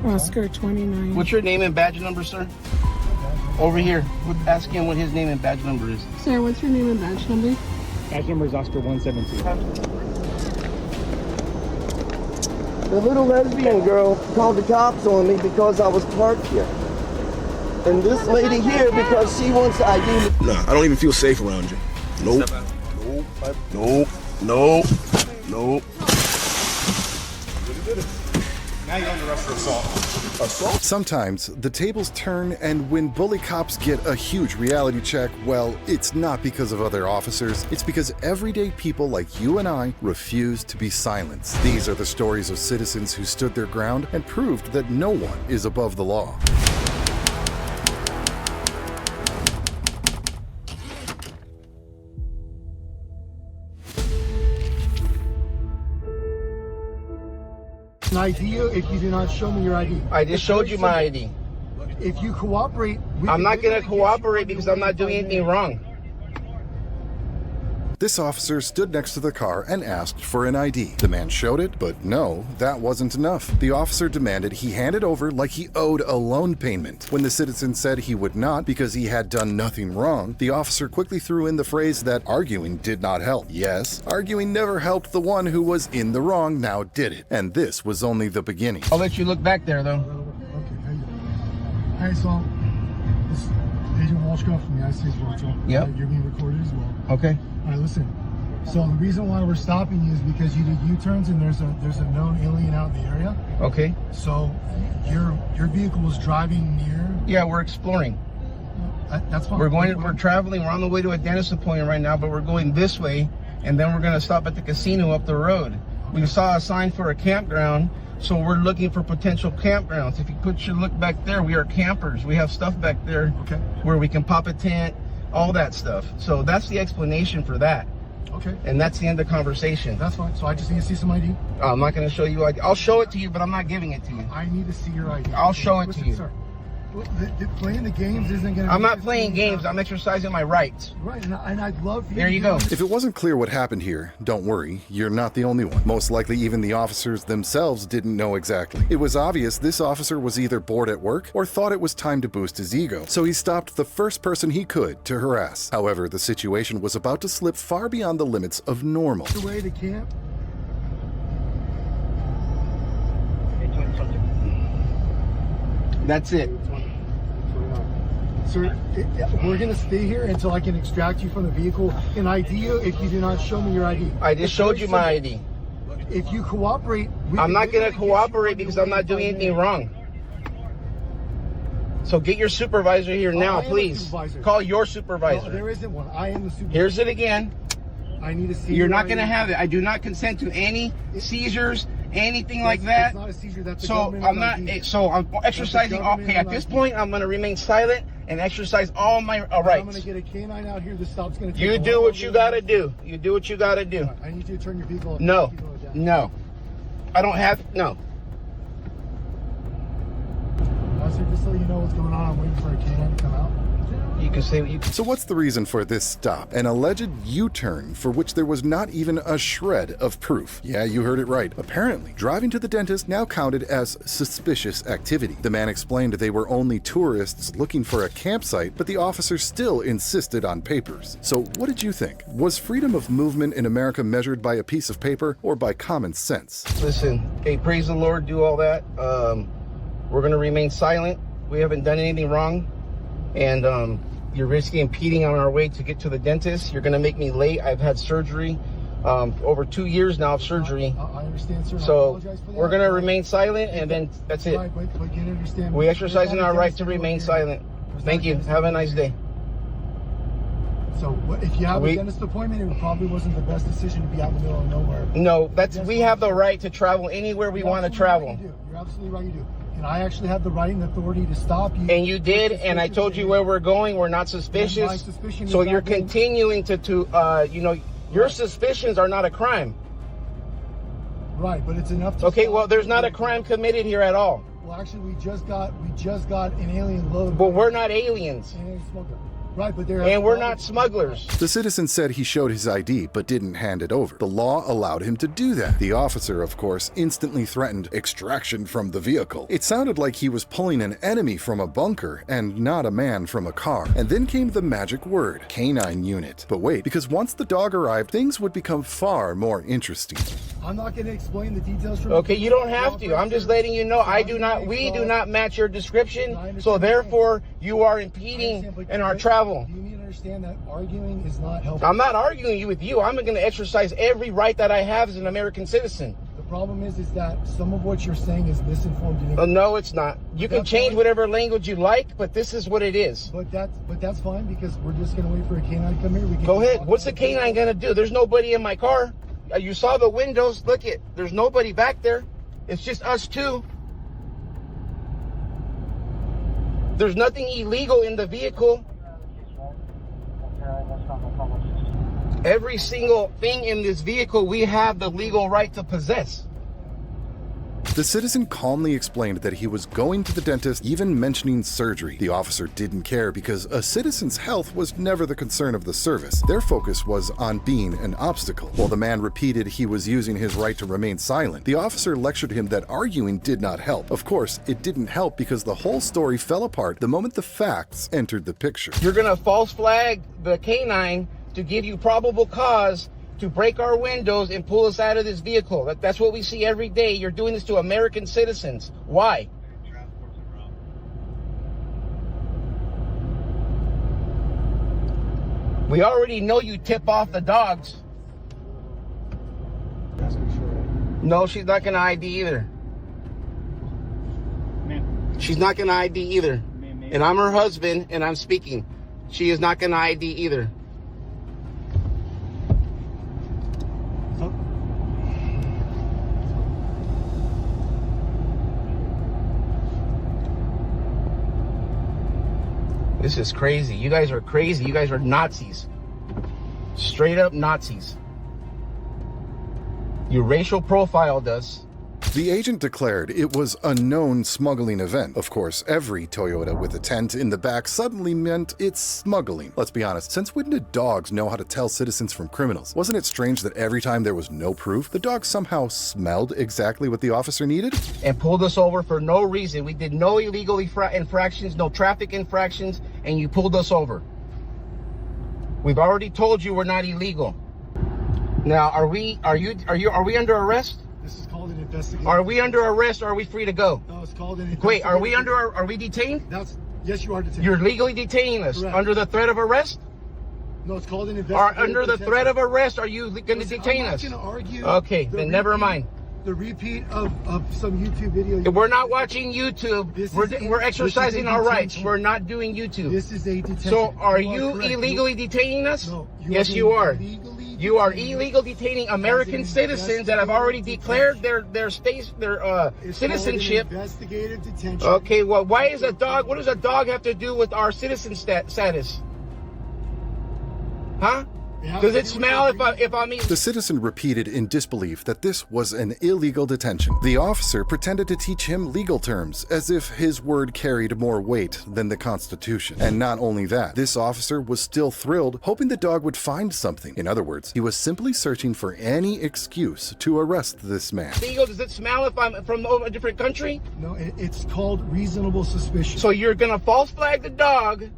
Oscar 29. What's your name and badge number, sir? Over here. Ask him what his name and badge number is. Sir, what's your name and badge number? Badge number is Oscar 172. The little lesbian girl called the cops on me because I was parked here. And this lady here because she wants to ID me. Nah, I don't even feel safe around you. Nope. Nope. Nope. Nope. Now you're under arrest for assault. Assault? Sometimes the tables turn, and when bully cops get a huge reality check, well, it's not because of other officers, it's because everyday people like you and I refuse to be silenced. These are the stories of citizens who stood their ground and proved that no one is above the law. An ID if you do not show me your ID. I just showed you my ID. If you cooperate, I'm not going to cooperate because I'm not doing anything wrong. This officer stood next to the car and asked for an ID. The man showed it, but no, that wasn't enough. The officer demanded he hand it over like he owed a loan payment. When the citizen said he would not because he had done nothing wrong, the officer quickly threw in the phrase that arguing did not help. Yes, arguing never helped the one who was in the wrong now did it. And this was only the beginning. I'll let you look back there, though. Okay, how you doing? Hey, so this is Agent Walshcroft from the United States Marshal. Yep. You're being recorded as well. Okay. All right, listen. So the reason why we're stopping you is because you did U-turns and there's a known alien out in the area. Okay. So your vehicle was driving near. Yeah, we're exploring. That's fine. We're traveling. We're on the way to a dentist appointment right now, but we're going this way, and then we're going to stop at the casino up the road. We saw a sign for a campground, so we're looking for potential campgrounds. If you put your look back there, we are campers. We have stuff back there where we can pop a tent, all that stuff. So that's the explanation for that. Okay. And that's the end of the conversation. That's fine. So I just need to see some ID. I'm not going to show you ID. I'll show it to you, but I'm not giving it to you. I need to see your ID. I'll show it to you. Sir, playing the games isn't going to. I'm not playing games. I'm exercising my rights. Right, and I'd love for you. There you go. If it wasn't clear what happened here, don't worry, you're not the only one. Most likely even the officers themselves didn't know exactly. It was obvious this officer was either bored at work or thought it was time to boost his ego, so he stopped the first person he could to harass. However, the situation was about to slip far beyond the limits of normal. The way to camp. That's it. Sir, we're going to stay here until I can extract you from the vehicle and ID you if you do not show me your ID. I just showed you my ID. If you cooperate... I'm not going to cooperate because I'm not doing anything wrong. So get your supervisor here now, please. Call your supervisor. No, there isn't one. I am the supervisor. Here's it again. I need to see. You're not going to have it. I do not consent to any seizures, anything like that. It's not a seizure. That's a So government I'm not. ID. So I'm exercising. Okay, at this point, I'm going to remain silent and exercise all my rights. I'm going to get a canine out here. The stop's going to. You do what you got to do. You do what you got to do. I need you to turn your vehicle. No, no, I don't have. No. Officer, just so you know what's going on, I'm waiting for a canine to come out. You can say what you. So what's the reason for this stop? An alleged U-turn for which there was not even a shred of proof. Yeah, you heard it right. Apparently, driving to the dentist now counted as suspicious activity. The man explained they were only tourists looking for a campsite, but the officer still insisted on papers. So what did you think? Was freedom of movement in America measured by a piece of paper or by common sense? Listen, hey, praise the Lord, do all that. We're going to remain silent. We haven't done anything wrong. And you're risking impeding on our way to get to the dentist. You're going to make me late. I've had surgery, over 2 years now of surgery. I understand, sir. So we're going to remain silent, and then that's it. Right, but you understand. We're exercising our right to remain silent. Thank you. Have a nice day. So if you have a dentist appointment, it probably wasn't the best decision to be out in the middle of nowhere. No, we have the right to travel anywhere we want to travel. You're absolutely right, you do. And I actually have the right and authority to stop you. And you did, and I told you where we're going. We're not suspicious. So you're continuing to you know, your suspicions are not a crime. Right, but it's enough to. Okay, well, there's not a crime committed here at all. Well, actually, we just got an alien load. But we're not aliens. Alien smoker. Right, but they're And we're not smugglers. The citizen said he showed his ID but didn't hand it over. The law allowed him to do that. The officer, of course, instantly threatened extraction from the vehicle. It sounded like he was pulling an enemy from a bunker and not a man from a car. And then came the magic word, canine unit. But wait, because once the dog arrived, things would become far more interesting. I'm not going to explain the details from Okay, you don't have to. I'm just letting you know we do not match your description, so therefore you are impeding in our travel. You need to understand that arguing is not helpful. I'm not arguing with you. I'm going to exercise every right that I have as an American citizen. The problem is that some of what you're saying is misinformed. And No, it's not. You can change whatever language you like, but this is what it is. But that's fine because we're just going to wait for a canine to come here. We can Go ahead. What's the canine going to do? There's nobody in my car. You saw the windows. Look it. There's nobody back there. It's just us two. There's nothing illegal in the vehicle. Every single thing in this vehicle we have the legal right to possess. The citizen calmly explained that he was going to the dentist, even mentioning surgery. The officer didn't care because a citizen's health was never the concern of the service. Their focus was on being an obstacle. While the man repeated he was using his right to remain silent, the officer lectured him that arguing did not help. Of course, it didn't help because the whole story fell apart the moment the facts entered the picture. You're going to false flag the canine to give you probable cause to break our windows and pull us out of this vehicle. That's what we see every day. You're doing this to American citizens. Why? We already know you tip off the dogs. No, she's not going to ID either. She's not going to ID either. And I'm her husband and I'm speaking. She is not going to ID either. This is crazy. You guys are crazy. You guys are Nazis. Straight up Nazis. You racial profiled us. The agent declared it was a known smuggling event. Of course, every Toyota with a tent in the back suddenly meant it's smuggling. Let's be honest, since when did dogs know how to tell citizens from criminals? Wasn't it strange that every time there was no proof, the dog somehow smelled exactly what the officer needed? And pulled us over for no reason. We did no illegal infractions, no traffic infractions, and you pulled us over. We've already told you we're not illegal. Now, are we under arrest? This is called an investigation. Are we under arrest or are we free to go? No, it's called an investigation. Wait, are we detained? Yes, you are detained. You're legally detaining us. Correct. Under the threat of arrest? No, it's called an investigation. Under the threat of arrest, are you going to detain us? I'm not going to argue. Okay, then never mind. The repeat of some YouTube video. We're not watching YouTube. We're exercising our rights. We're not doing YouTube. This is a detention. So are you illegally detaining us? No. Yes, you are. You are illegal detaining American citizens that have already declared their citizenship. Investigative detention. Okay, well, what does a dog have to do with our citizen status? Huh? Does it smell if I'm eating? The citizen repeated in disbelief that this was an illegal detention. The officer pretended to teach him legal terms, as if his word carried more weight than the Constitution. And not only that, this officer was still thrilled, hoping the dog would find something. In other words, he was simply searching for any excuse to arrest this man. Legal? Does it smell if I'm from a different country? No, it's called reasonable suspicion. So you're gonna false flag the dog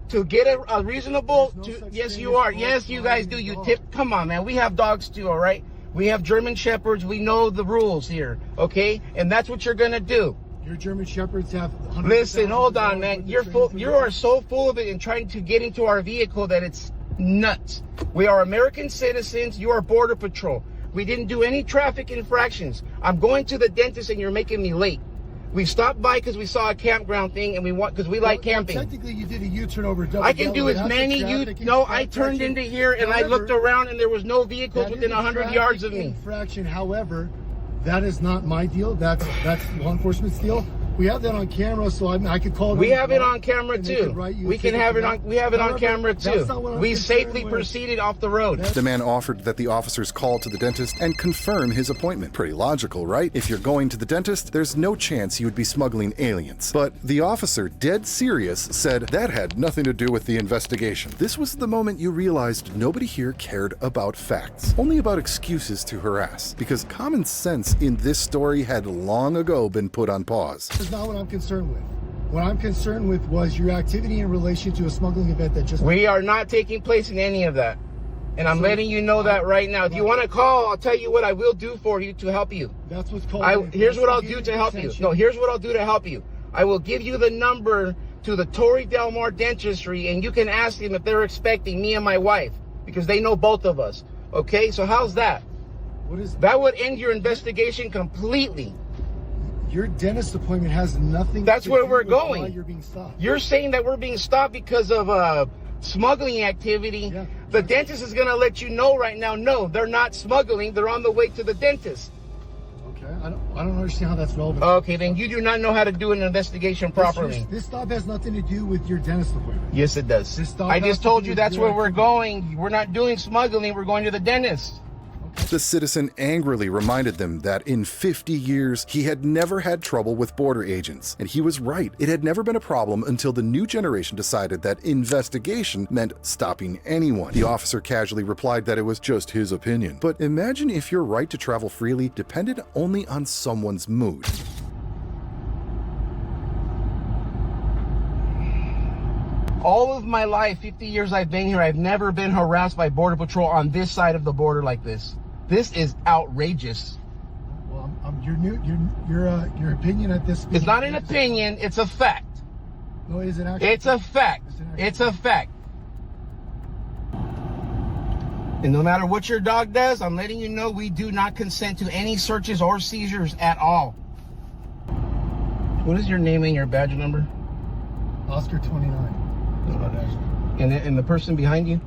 to get a reasonable, yes you are, yes you guys do, you tip, come on man, we have dogs too, all right? We have German Shepherds, we know the rules here, okay? And that's what you're gonna do. Your German Shepherds have... Listen, hold on man, you are so full of it and trying to get into our vehicle that it's nuts. We are American citizens, you are Border Patrol. We didn't do any traffic infractions. I'm going to the dentist and you're making me late. We stopped by because we saw a campground thing and because we like camping. Technically, you did a U-turn over double. I can do as many I turned into here and I looked around and there was no vehicles within 100 yards of me. Infraction, however, that is not my deal. That's law enforcement's deal. We have that on camera, so I could call. We have it on camera and they could too. write you a We can ticket have for it that. on. We have it on However, camera that's too. not what I'm We concerned safely with. proceeded off the road. The man offered that the officers call to the dentist and confirm his appointment. Pretty logical, right? If you're going to the dentist, there's no chance you would be smuggling aliens. But the officer, dead serious, said that had nothing to do with the investigation. This was the moment you realized nobody here cared about facts, only about excuses to harass, because common sense in this story had long ago been put on pause. That's not what I'm concerned with. What I'm concerned with was your activity in relation to a smuggling event that just. We are not taking place in any of that. And I'm letting you know that right now. If you want to call, I'll tell you what I will do for you to help you. That's what's called. Here's what I'll do to help you. No, here's what I'll do to help you. I will give you the number to the Torrey Del Mar Dentistry, and you can ask them if they're expecting me and my wife, because they know both of us. Okay, so how's that? What is That would end your investigation completely. your dentist appointment has nothing. That's to where do we're with why going. You're being stopped. You're saying that we're being stopped because of smuggling activity. Yeah. The dentist is going to let you know right now, no, they're not smuggling. They're on the way to the dentist. Okay, I don't understand how that's relevant. Okay, then you do not know how to do an investigation properly. This stop has nothing to do with your dentist appointment. Yes, it does. This stop I has just to told do you with that's your where we're activity. going. We're not doing smuggling. We're going to the dentist. The citizen angrily reminded them that in 50 years, he had never had trouble with border agents. And he was right. It had never been a problem until the new generation decided that investigation meant stopping anyone. The officer casually replied that it was just his opinion. But imagine if your right to travel freely depended only on someone's mood. All of my life, 50 years I've been here, I've never been harassed by Border Patrol on this side of the border like this. This is outrageous. Well, your opinion at this. It's not an opinion, it's a fact. No, it is an actual. It's a fact. It's an actual It's a fact. And no matter what your dog does, I'm letting you know we do not consent to any searches or seizures at all. What is your name and your badge number? Oscar 29. And the person behind you?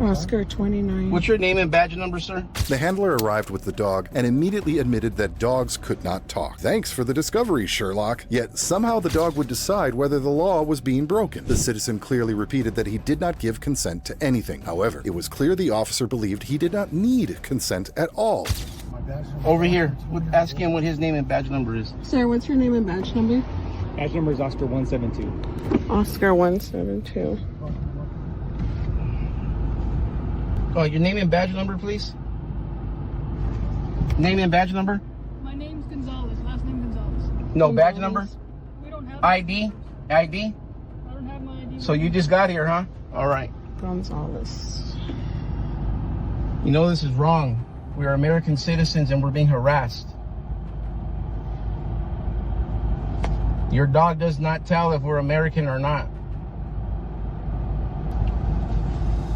Oscar 29. What's your name and badge number, sir? The handler arrived with the dog and immediately admitted that dogs could not talk. Thanks for the discovery, Sherlock. Yet somehow the dog would decide whether the law was being broken. The citizen clearly repeated that he did not give consent to anything. However, it was clear the officer believed he did not need consent at all. My badge number. Over here. Ask him what his name and badge number is. Sir, what's your name and badge number? Badge number is Oscar 172. Oscar 172. Oh, your name and badge number, please. Name and badge number? My name's Gonzalez. Last name Gonzalez. No, badge number? We don't have. ID? ID? I don't have my ID. So you just got here, huh? All right. Gonzalez. You know this is wrong. We are American citizens and we're being harassed. Your dog does not tell if we're American or not.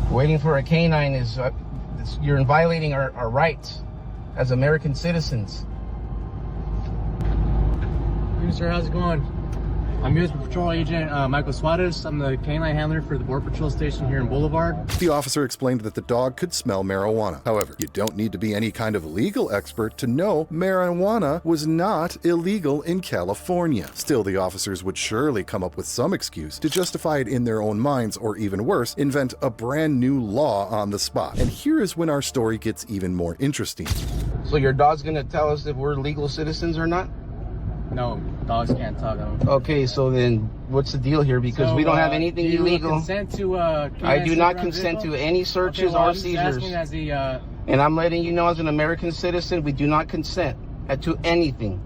Waiting for a canine is, you're violating our rights as American citizens. Hey, sir, how's it going? I'm U.S. Patrol Agent Michael Suarez. I'm the canine handler for the Border Patrol Station here in Boulevard. The officer explained that the dog could smell marijuana. However, you don't need to be any kind of legal expert to know marijuana was not illegal in California. Still, the officers would surely come up with some excuse to justify it in their own minds, or even worse, invent a brand new law on the spot. And here is when our story gets even more interesting. So your dog's gonna tell us if we're legal citizens or not? No, dogs can't talk. Okay, so then what's the deal here? Because we don't have anything do you illegal. Consent to, I do not consent to any searches or seizures. As the, And I'm letting you know, as an American citizen, we do not consent to anything.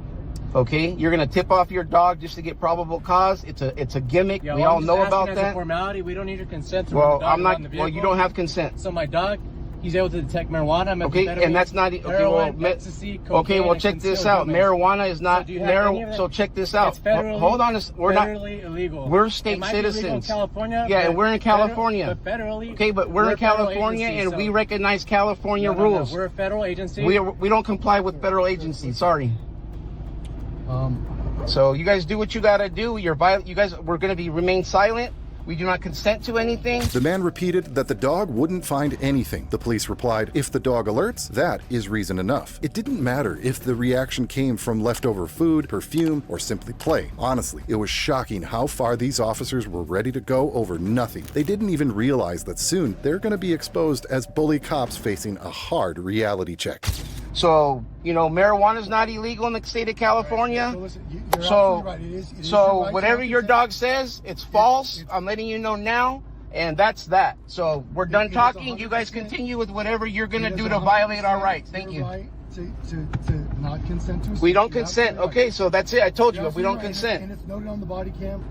Okay, you're gonna tip off your dog just to get probable cause. It's a gimmick. yeah, We well, all I'm just know asking about as that. A formality. We don't need your consent to Well, run the dog I'm not. around the Well, you vehicle. don't have consent. So my dog, he's able to detect marijuana. Okay, and that's not. Okay, well, heroin, ecstasy, okay, well, cocaine, check and this concealed out. weapons. Marijuana is not So do you have any of that? So check this out. It's federally, Hold on, we're not. federally illegal. We're state It might be legal in citizens. California, Yeah, but and we're in California. But federally, Okay, but we're in a federal California, agency, and so- we recognize California No, rules. we're a federal agency. We don't comply with federal agencies. Sorry. So you guys do what you gotta do. You guys, we're gonna remain silent. We do not consent to anything. The man repeated that the dog wouldn't find anything. The police replied, if the dog alerts, that is reason enough. It didn't matter if the reaction came from leftover food, perfume, or simply play. Honestly, it was shocking how far these officers were ready to go over nothing. They didn't even realize that soon they're going to be exposed as bully cops facing a hard reality check. So, you know, marijuana is not illegal in the state of California. So listen, you're So, absolutely right. It is your so right to whatever have your consent. dog says, it's false. I'm letting you know now, and that's that. So we're done It is talking. You guys 100%. continue with whatever you're gonna It is do to violate our 100% rights. Thank your you. right to not consent to a We search. don't You're consent. absolutely Okay, right. so that's it. I told you, You're we don't absolutely right. consent. And it's noted on the body cam.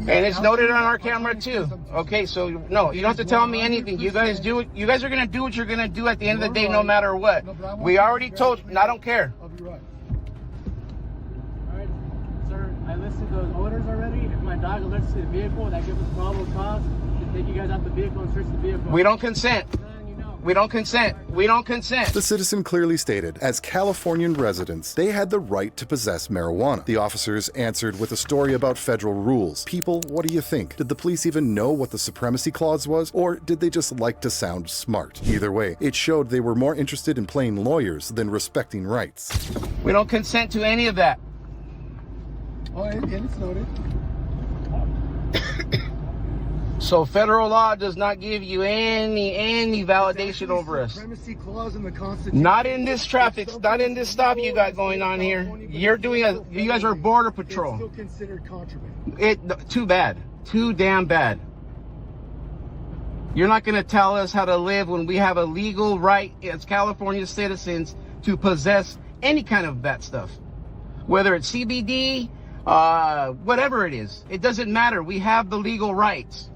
And it's noted on our absolutely. camera I'm too. trying to explain something to Okay, so no, you don't have to tell me anything. You guys do it. You guys are gonna do what you're gonna do at the end of the day, no matter what. No, but I want We you to already be told. very I don't care. I'll be right. All right, sir, I listed those orders already. If my dog alerts to the vehicle, that gives us probable cause to take you guys out the vehicle and search the vehicle. We don't consent. I'm letting you know. We don't consent. We don't consent. The citizen clearly stated, as Californian residents, they had the right to possess marijuana. The officers answered with a story about federal rules. People, what do you think? Did the police even know what the supremacy clause was, or did they just like to sound smart? Either way, it showed they were more interested in playing lawyers than respecting rights. We don't consent to any of that. Oh, and it's noted. So federal law does not give you any validation over us. Supremacy clause in the Constitution. Not in this traffic, not in this stop you got going on here. You're doing you guys are border It's patrol. still considered contraband. Too bad. Too damn bad. You're not going to tell us how to live when we have a legal right as California citizens to possess any kind of that stuff. Whether it's CBD, whatever it is. It doesn't matter. We have the legal rights.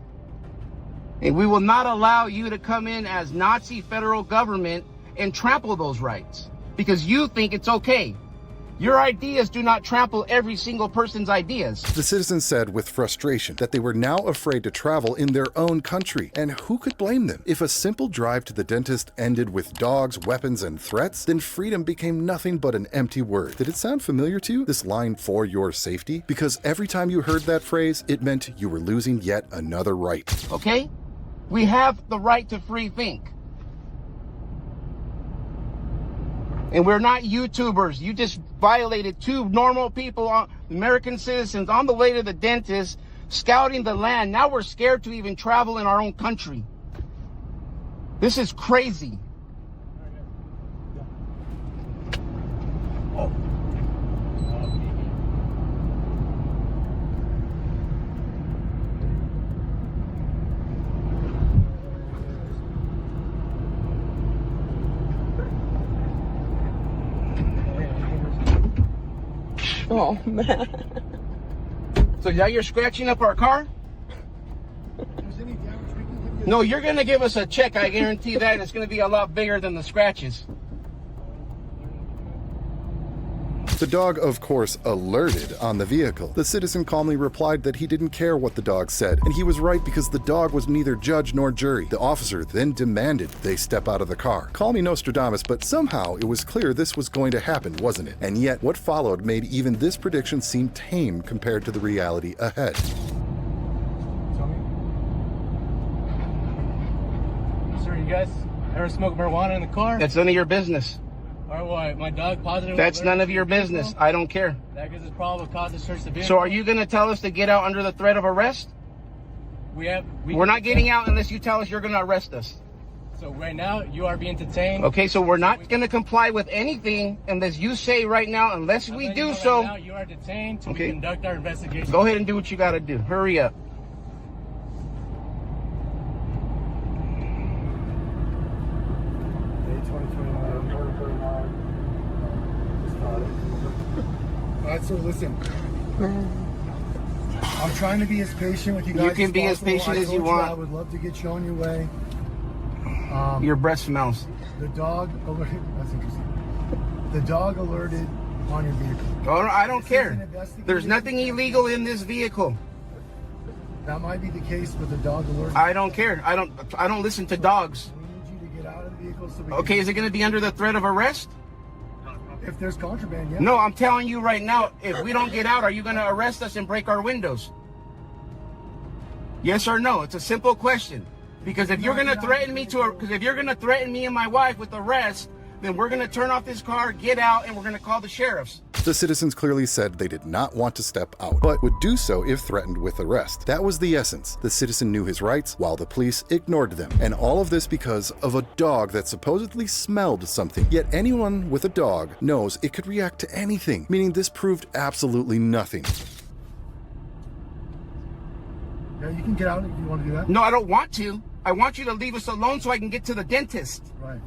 And we will not allow you to come in as Nazi federal government and trample those rights because you think it's okay. Your ideas do not trample every single person's ideas. The citizen said with frustration that they were now afraid to travel in their own country. And who could blame them? If a simple drive to the dentist ended with dogs, weapons, and threats, then freedom became nothing but an empty word. Did it sound familiar to you, this line, for your safety? Because every time you heard that phrase, it meant you were losing yet another right. Okay? We have the right to free think. And we're not YouTubers. You just violated two normal people, American citizens, on the way to the dentist, scouting the land. Now we're scared to even travel in our own country. This is crazy. Oh, man. So now you're scratching up our car? If there's any damage, we can give you No, you're going to give us a check, I guarantee that. And it's going to be a lot bigger than the scratches. The dog, of course, alerted on the vehicle. The citizen calmly replied that he didn't care what the dog said, and he was right because the dog was neither judge nor jury. The officer then demanded they step out of the car. Call me Nostradamus, but somehow it was clear this was going to happen, wasn't it? And yet, what followed made even this prediction seem tame compared to the reality ahead. Tell me. Sir, you guys ever smoke marijuana in the car? That's none of your business. Or what? My dog positive? That's none of your alerted to the business. vehicle? I don't care. That gives us probable cause to search the vehicle. So are you going to tell us to get out under the threat of arrest? We're not getting out unless you tell us you're going to arrest us. So right now, you are being detained. Okay, so we're not going to comply with anything unless you say right now, unless we do Right so. now, you are detained to Okay. conduct our investigation. Go ahead and do what you got to do. Hurry up. All right, so listen. I'm trying to be as patient with you guys. You can be as possible. patient I as you told want. I would love to get you on your way. Your breath smells. The dog alerted. That's interesting. The dog alerted on your vehicle. Oh, I don't This is care. an investigative There's nothing illegal in this vehicle. That might be the case, but the dog alerted. I don't care. I don't listen to dogs. We need you to get out of the vehicle so we Okay, can, is it going to be under the threat of arrest? if there's contraband, yeah. No, I'm telling you right now, if we don't get out, are you going to arrest us and break our windows? Yes or no? It's a simple question. Because if you're gonna threaten me and my wife with arrest, then we're gonna turn off this car, get out, and we're gonna call the sheriffs. The citizens clearly said they did not want to step out, but would do so if threatened with arrest. That was the essence. The citizen knew his rights, while the police ignored them. And all of this because of a dog that supposedly smelled something. Yet anyone with a dog knows it could react to anything, meaning this proved absolutely nothing. Yeah, you can get out if you want to do that. No, I don't want to. I want you to leave us alone so I can get to the dentist. Right.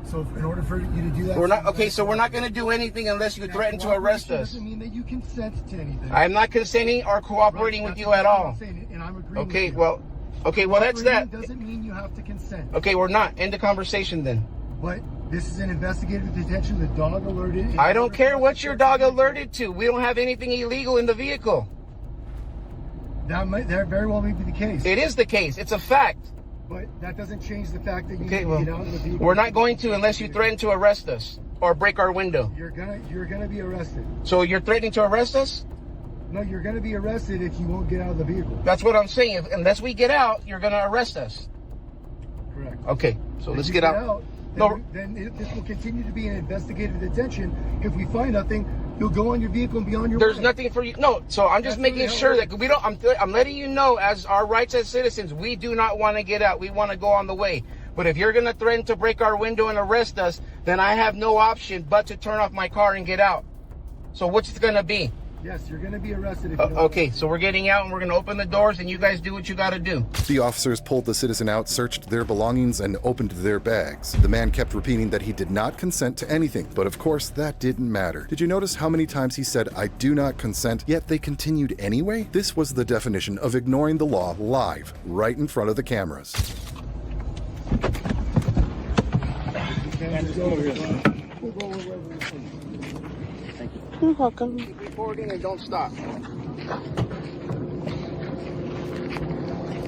So in order for you to do that, We're not okay. So we're not going to do anything unless you threaten to arrest us. Doesn't mean that you consent to anything. I'm not consenting or cooperating with you at all. And I'm agreeing Okay. with you. Well, that's that. Doesn't mean you have to consent. Okay, we're not. End the conversation then. But this is an investigative detention. The dog alerted. I don't care what your dog alerted to. We don't have anything illegal in the vehicle. That very well may be the case. It is the case. It's a fact. But that doesn't change the fact that you Okay, need well, to get out of the vehicle. we're not going to unless you threaten to arrest us or break our window. You're gonna be arrested. So you're threatening to arrest us? No, you're gonna be arrested if you won't get out of the vehicle. That's what I'm saying. Unless we get out, you're going to arrest us. Correct. Okay, so If let's you get out. No. Then this will continue to be an investigative detention. If we find nothing, you'll go on your vehicle and be on your There's way. nothing for you. No, so I'm just That's making what it sure is. that we don't. I'm letting you know, as our rights as citizens, we do not want to get out. We want to go on the way. But if you're going to threaten to break our window and arrest us, then I have no option but to turn off my car and get out. So what's it going to be? Yes, you're going to be arrested. If you don't Okay, so we're getting out and we're going to open the doors and you guys do what you got to do. The officers pulled the citizen out, searched their belongings, and opened their bags. The man kept repeating that he did not consent to anything, but of course that didn't matter. Did you notice how many times he said, "I do not consent," yet they continued anyway? This was the definition of ignoring the law live, right in front of the cameras. You're welcome. Keep recording and don't stop.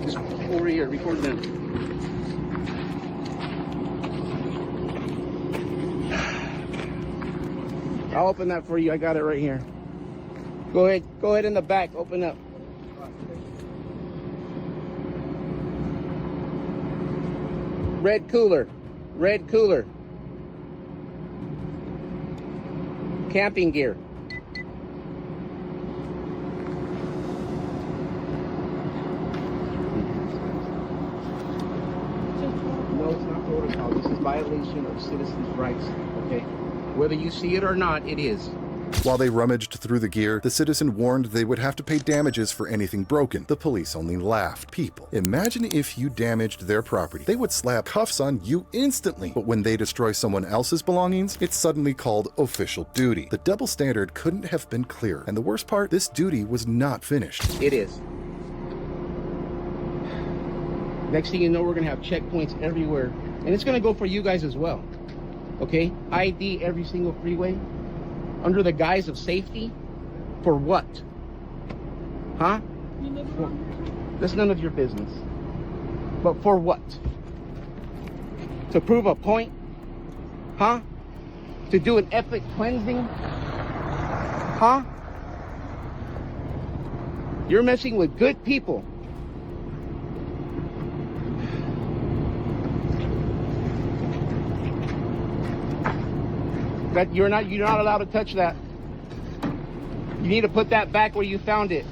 Just over here, record them. I'll open that for you. I got it right here. Go ahead in the back. Open up. Red cooler. Camping gear. No, it's not protocol. This is violation of citizens' rights, okay? Whether you see it or not, it is. While they rummaged through the gear, the citizen warned they would have to pay damages for anything broken. The police only laughed. People, imagine if you damaged their property. They would slap cuffs on you instantly. But when they destroy someone else's belongings, it's suddenly called official duty. The double standard couldn't have been clearer. And the worst part, this duty was not finished. It is. Next thing you know, we're going to have checkpoints everywhere. And it's going to go for you guys as well. Okay? ID every single freeway. Under the guise of safety? For what? Huh? That's none of your business. But for what? To prove a point? Huh? To do an ethnic cleansing? Huh? You're messing with good people. That you're not allowed to touch that. You need to put that back where you found it.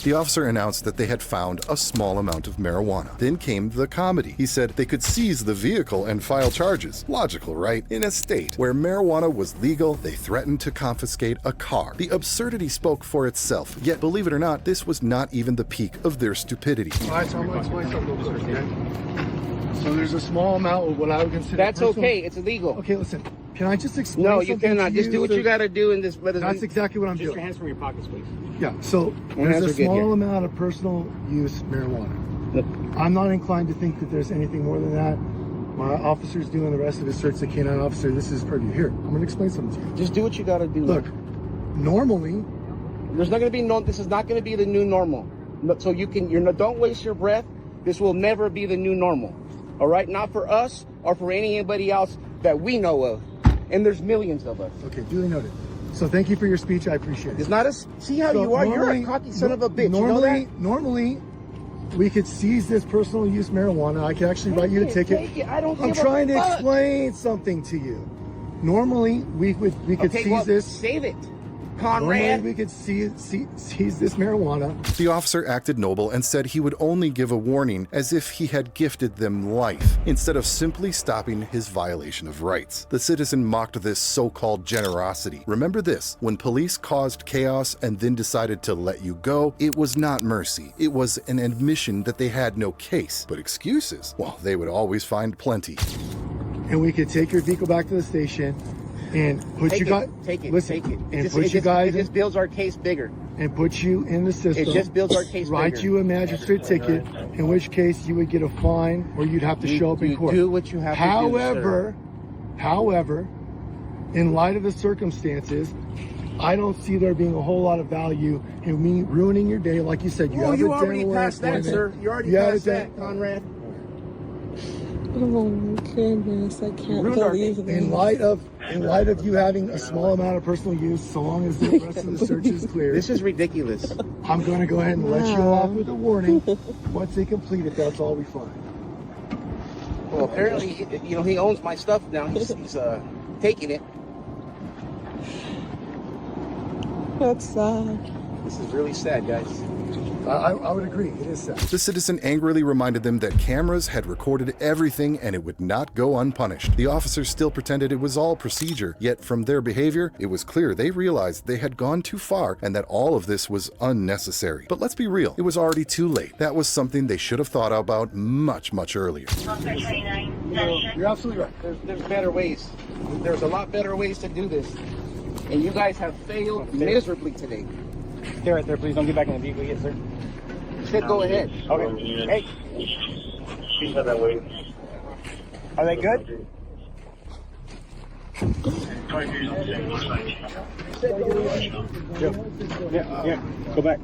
The officer announced that they had found a small amount of marijuana. Then came the comedy. He said they could seize the vehicle and file charges. Logical, right? In a state where marijuana was legal, they threatened to confiscate a car. The absurdity spoke for itself. Yet, believe it or not, this was not even the peak of their stupidity. All right, so I'm going to explain something real quick, okay? So there's a small amount of what I would consider That's personal. okay. It's illegal. Okay, listen. Can I just explain No, you something cannot. to Just do what you got to do in this. That's exactly what I'm Just your doing. hands from your pockets, please. Yeah, so hands there's are a good small here. amount of personal use marijuana. Look. I'm not inclined to think that there's anything more than that. My officer's doing the rest of his search. The canine officer, this is purview. Here, I'm going to explain something to you. Just do what you got to do. Look, normally, There's not going to be no. This is not going to be the new normal. So you can. Don't waste your breath. This will never be the new normal. All right, not for us or for anybody else that we know of. And there's millions of us. Okay, duly noted. So thank you for your speech. I appreciate it. It's not a. See how you are? You're a cocky son of a bitch. Normally, we could seize this personal use marijuana. I could actually write you a ticket. Take it. I don't I'm give a trying to fuck. explain something to you. Normally, we could seize this. Save it, Normally, Conrad. we could seize this marijuana. The officer acted noble and said he would only give a warning as if he had gifted them life, instead of simply stopping his violation of rights. The citizen mocked this so-called generosity. Remember this, when police caused chaos and then decided to let you go, it was not mercy. It was an admission that they had no case. But excuses, well, they would always find plenty. And we could take your vehicle back to the station and put you guys. Take it. Listen, Take it. and put you guys. It just builds our case bigger. And put you in the system. It just builds our case Write bigger. you a magistrate ticket, in which case you would get a fine or you'd have to show up in court. Do what you have to do, However, in light of the circumstances, I don't see there being a whole lot of value in me ruining your day. Like you said, you have you a already dental passed that, appointment. sir. You already You had passed a that, Conrad. Oh my goodness, I can't Ruined our believe day. In this. light of you having a small amount of personal use, so long as the rest of the search is clear, This is ridiculous. I'm going to go ahead and let you off with a warning. Once they complete it, that's all we find. Well, apparently, he owns my stuff now. He's taking it. That's sad. This is really sad, guys. I would agree. It is sad. The citizen angrily reminded them that cameras had recorded everything and it would not go unpunished. The officers still pretended it was all procedure, yet from their behavior, it was clear they realized they had gone too far and that all of this was unnecessary. But let's be real, it was already too late. That was something they should have thought about much, much earlier. You're absolutely right. There's better ways. There's a lot better ways to do this. And you guys have failed miserably today. Stay right there, please. Don't get back in the vehicle yet, sir. Should go ahead. Okay. Hey. Are they good? Yeah. Go back.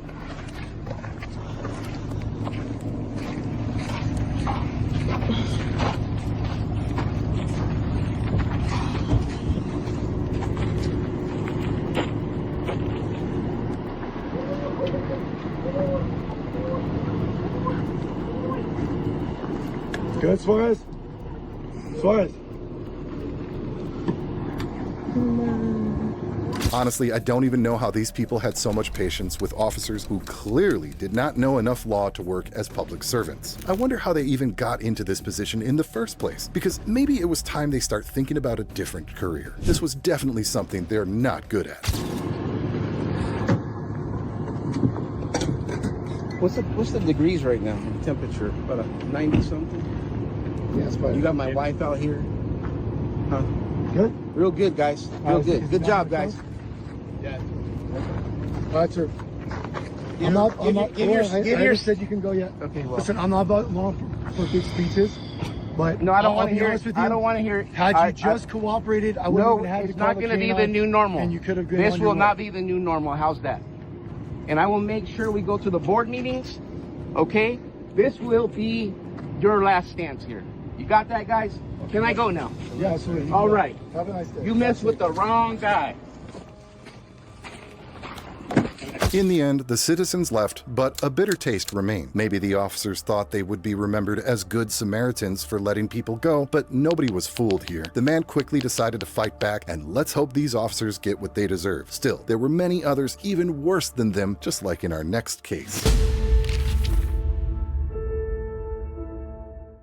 Good, Suarez? Suarez? Honestly, I don't even know how these people had so much patience with officers who clearly did not know enough law to work as public servants. I wonder how they even got into this position in the first place, because maybe it was time they start thinking about a different career. This was definitely something they're not good at. What's the degrees right now? Temperature? About a 90 something? Yeah, it's fine. You got my wife out here? Huh? Good? Real good, guys. Real good. Good job, guys. All right, sir. I'm not. I just said you can go yet. Okay, well. Listen, I'm not about long for big speeches, but No, I don't want to I'll be hear honest it. with you. I don't want to hear it. Had you just cooperated, I wouldn't No, even have it's to call not the going to be the canine, new normal. And you could have been This on will your not way. be the new normal. How's that? And I will make sure we go to the board meetings. Okay? This will be your last stance here. You got that, guys? Can I go now? Yeah, absolutely. All right. Have a nice day. You messed with the wrong guy. In the end, the citizens left, but a bitter taste remained. Maybe the officers thought they would be remembered as good Samaritans for letting people go, but nobody was fooled here. The man quickly decided to fight back, and let's hope these officers get what they deserve. Still, there were many others even worse than them, just like in our next case.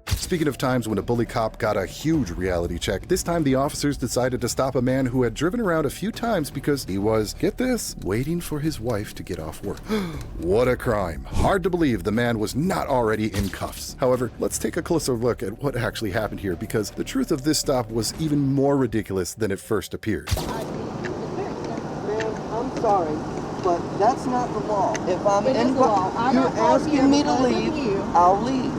Speaking of times when a bully cop got a huge reality check, this time the officers decided to stop a man who had driven around a few times because he was, get this, waiting for his wife to get off work. What a crime. Hard to believe the man was not already in cuffs. However, let's take a closer look at what actually happened here, because the truth of this stop was even more ridiculous than it first appeared. Ma'am, I'm sorry, but that's not the law. If I'm It is the law. I'm you're not calling you asking me to because of leave, you. I'll leave.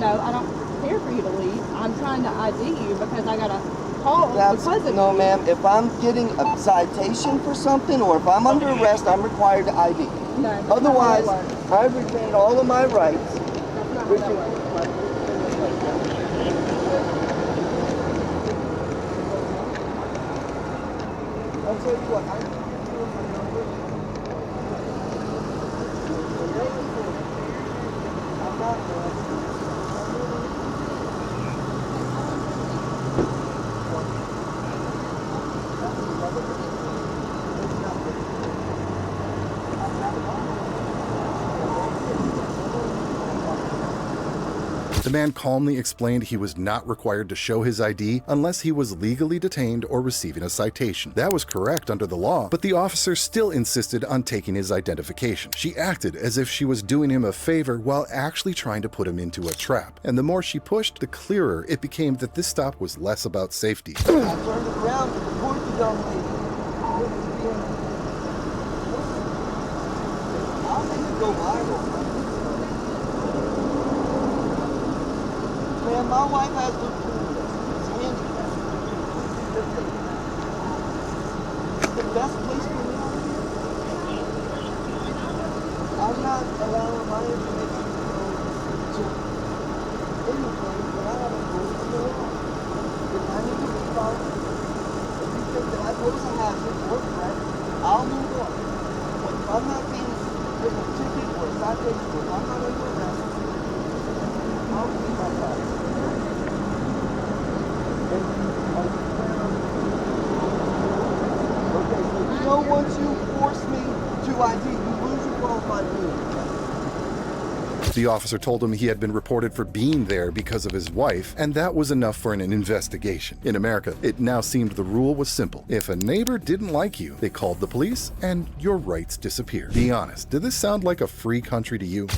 No, I don't care for you to leave. I'm trying to ID you because I got a call because of No, you. ma'am, if I'm getting a citation for something or if I'm under arrest, I'm required to ID. No, that's not Otherwise, how it works. I retain all of my rights. That's not how that works. I'll tell you what, I can give you my number. I'm not The man calmly explained he was not required to show his ID unless he was legally detained or receiving a citation. That was correct under the law, but the officer still insisted on taking his identification. She acted as if she was doing him a favor while actually trying to put him into a trap. And the more she pushed, the clearer it became that this stop was less about safety. I turned around to report the young lady. I'll make it go viral. Man, my wife has the it's handicapped. The best place for me out here. I'm not allowing my information to go to anything that I haven't told to go on. If I need to be found, if you think that I pose a hazard or threat, I'll move on. But if I'm not being given a ticket or a citation, or if I'm not under arrest, I'll keep my privacy. Okay, so you know once you force me to ID, you lose your qualified immunity. The officer told him he had been reported for being there because of his wife, and that was enough for an investigation. In America, it now seemed the rule was simple. If a neighbor didn't like you, they called the police, and your rights disappeared. Be honest, did this sound like a free country to you?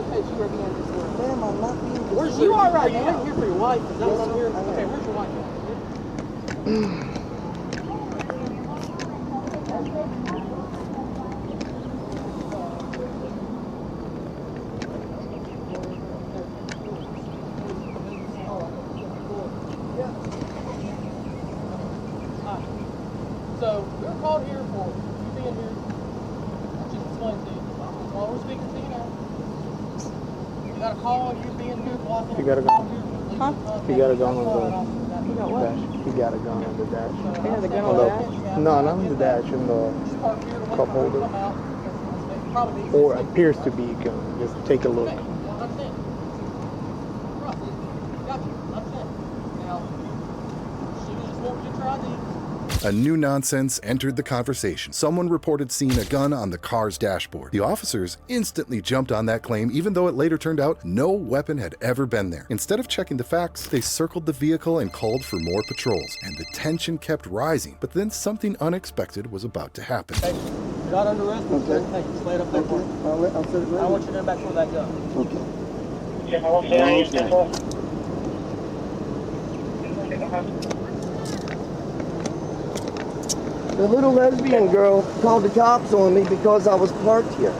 Ma'am, I'm not being Where's you are right now? You're here for your wife. Is that what I'm hearing? Okay, where's your wife? So, we're called here for you being here. I'll just explain to you. While we're speaking to you now, you got a call, you being here, blocking. You gotta go. Huh? You gotta go on the You got what? dash. You gotta go on the dash. They have the gun on the dash? No, not on the dash, in the cup holder. Or appears to be a gun. Just take a look. A new nonsense entered the conversation. Someone reported seeing a gun on the car's dashboard. The officers instantly jumped on that claim, even though it later turned out no weapon had ever been there. Instead of checking the facts, they circled the vehicle and called for more patrols, and the tension kept rising. But then something unexpected was about to happen. Hey, you're not under arrest. Okay. Hey, just lay it up there for me. I'll set it right. I want you to go back for that gun. Okay. The little lesbian girl called the cops on me because I was parked here.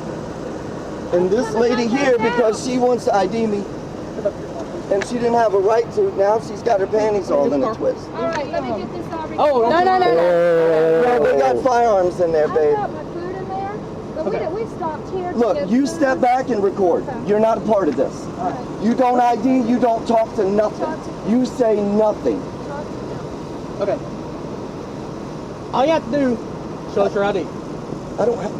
And this lady here, because she wants to ID me, and she didn't have a right to, now she's got her panties all in a twist. All right, let me get this all recorded. Oh, No, they got firearms in there, I've babe. got my food in there, but we stopped here. to Look, get you food. step back and record. You're not a part of this. You don't ID, you don't talk to nothing. You say nothing. Okay. All you have to do, show us your ID.